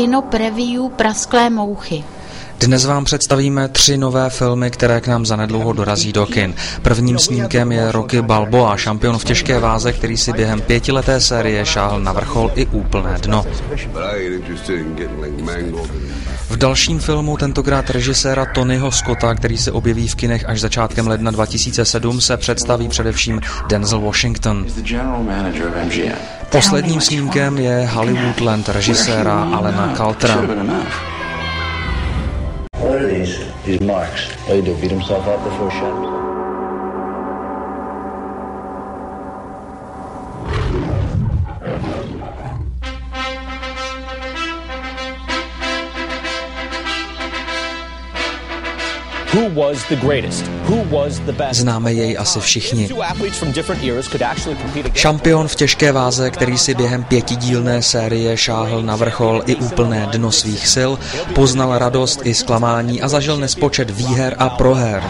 Kino Preview Prasklé mouchy. Dnes vám představíme 3 nové filmy, které k nám zanedlouho dorazí do kin. Prvním snímkem je Rocky Balboa, šampion v těžké váze, který si během 5leté série šáhl na vrchol i úplné dno. V dalším filmu, tentokrát režiséra Tonyho Scotta, který se objeví v kinech až začátkem ledna 2007, se představí především Denzel Washington. Posledním snímkem je Hollywoodland režiséra Alana Kaltera. What are these? These marks. All you do, beat himself up before shot. Známe jej asi všichni. Šampion v těžké váze, který si během 5dílné série šáhl na vrchol i úplné dno svých sil, poznal radost i zklamání a zažil nespočet výher a proher.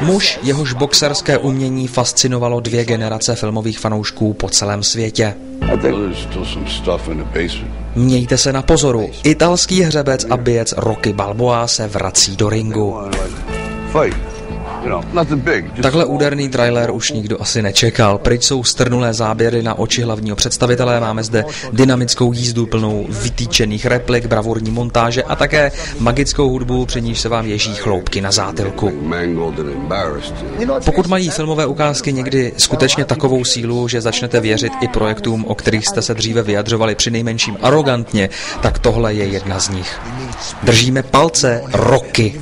Muž, jehož boxerské umění fascinovalo 2 generace filmových fanoušků po celém světě. Mějte se na pozoru, italský hřebec a bijec Rocky Balboa se vrací do ringu. Takhle úderný trailer už nikdo asi nečekal. Pryč jsou strnulé záběry na oči hlavního představitele, máme zde dynamickou jízdu plnou vytýčených replik, bravurní montáže a také magickou hudbu, při níž se vám ježí chloupky na zátilku. Pokud mají filmové ukázky někdy skutečně takovou sílu, že začnete věřit i projektům, o kterých jste se dříve vyjadřovali přinejmenším arogantně, tak tohle je jedna z nich. Držíme palce, Rocky.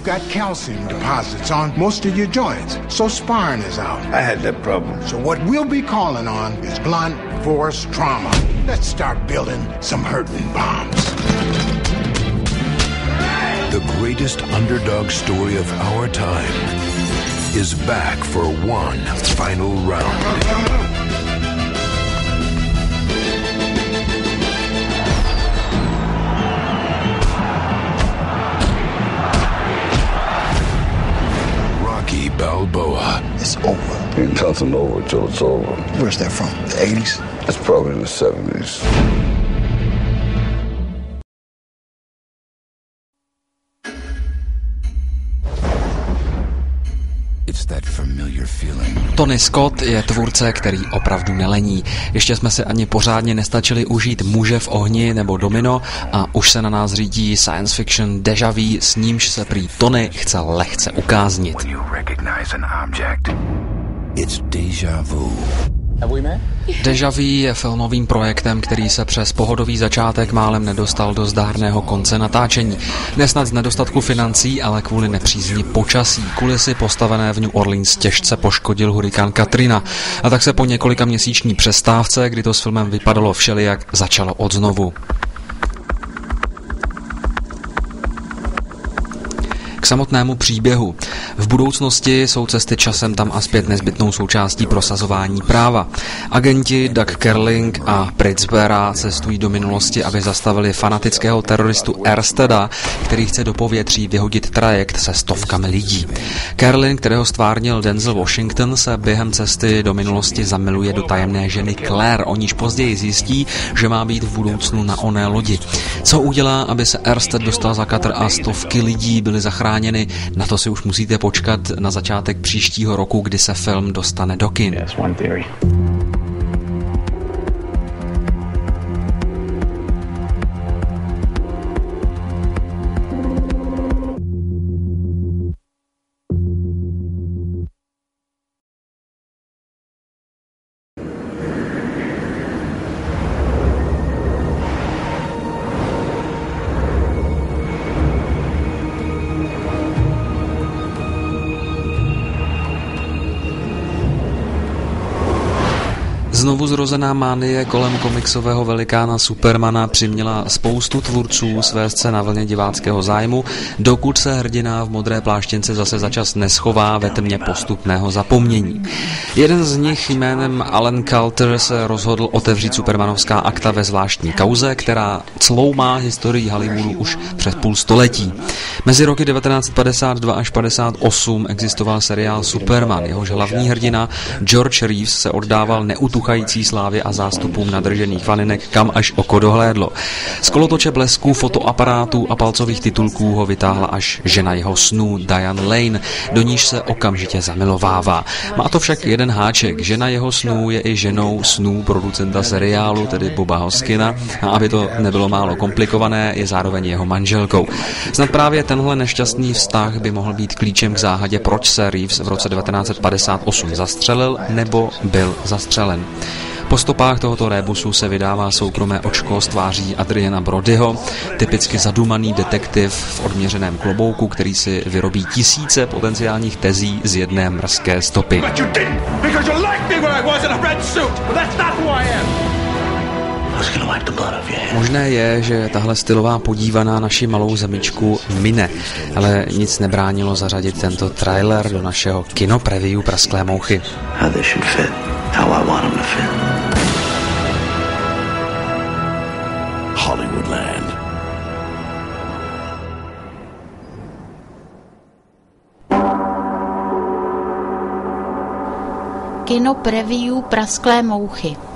Joints, so sparring is out. I had that problem. So what we'll be calling on is blunt force trauma. Let's start building some hurting bombs. The greatest underdog story of our time is back for one final round. Balboa. It's over. Ain't nothing over till it's over. Where's that from? The 80s? It's probably in the 70s. Tony Scott je tvůrce, který opravdu nelení. Ještě jsme se ani pořádně nestačili užít Muže v ohni nebo Domino a už se na nás řídí science fiction Déjà Vu, s nímž se prý Tony chce lehce ukáznit. Déjà Vu je filmovým projektem, který se přes pohodový začátek málem nedostal do zdárného konce natáčení. Nesnad z nedostatku financí, ale kvůli nepřízni počasí. Kulisy postavené v New Orleans těžce poškodil hurikán Katrina. A tak se po několika měsíční přestávce, kdy to s filmem vypadalo všelijak, začalo odznovu. K samotnému příběhu. V budoucnosti jsou cesty časem tam a zpět nezbytnou součástí prosazování práva. Agenti Doug Kerling a Prince Bera cestují do minulosti, aby zastavili fanatického teroristu Ersteda, který chce do povětří vyhodit trajekt se stovkami lidí. Kerling, kterého stvárnil Denzel Washington, se během cesty do minulosti zamiluje do tajemné ženy Claire, o níž později zjistí, že má být v budoucnu na oné lodi. Co udělá, aby se Ersted dostal za katr a stovky lidí byly zachráněny? Na to si už musíte počkat na začátek příštího roku, kdy se film dostane do kin. Znovu zrozená mánie kolem komiksového velikána Supermana přiměla spoustu tvůrců svést se na vlně diváckého zájmu, dokud se hrdina v modré pláštěnce zase za čas neschová ve tmě postupného zapomnění. Jeden z nich jménem Alan Kalter se rozhodl otevřít supermanovská akta ve zvláštní kauze, která cloumá historii Hollywoodu už přes půl století. Mezi roky 1952 až 58 existoval seriál Superman, jehož hlavní hrdina George Reeves se oddával neutuchající vynikající slávě a zástupům nadržených faninek, kam až oko dohlédlo. Z kolotoče blesků, fotoaparátů a palcových titulků ho vytáhla až žena jeho snů, Diane Lane, do níž se okamžitě zamilovává. Má to však jeden háček. Žena jeho snů je i ženou snů producenta seriálu, tedy Boba Hoskina, a aby to nebylo málo komplikované, je zároveň jeho manželkou. Snad právě tenhle nešťastný vztah by mohl být klíčem k záhadě, proč se Reeves v roce 1958 zastřelil nebo byl zastřelen. Po stopách tohoto rébusu se vydává soukromé očko s tváří Adriana Brodyho, typicky zadumaný detektiv v odměřeném klobouku, který si vyrobí tisíce potenciálních tezí z jedné mrzké stopy. Možné je, že tahle stylová podívaná naši malou zemičku mine, ale nic nebránilo zařadit tento trailer do našeho kinopreview Prasklé mouchy. Hollywoodland. Kinopreview Prasklé mouchy.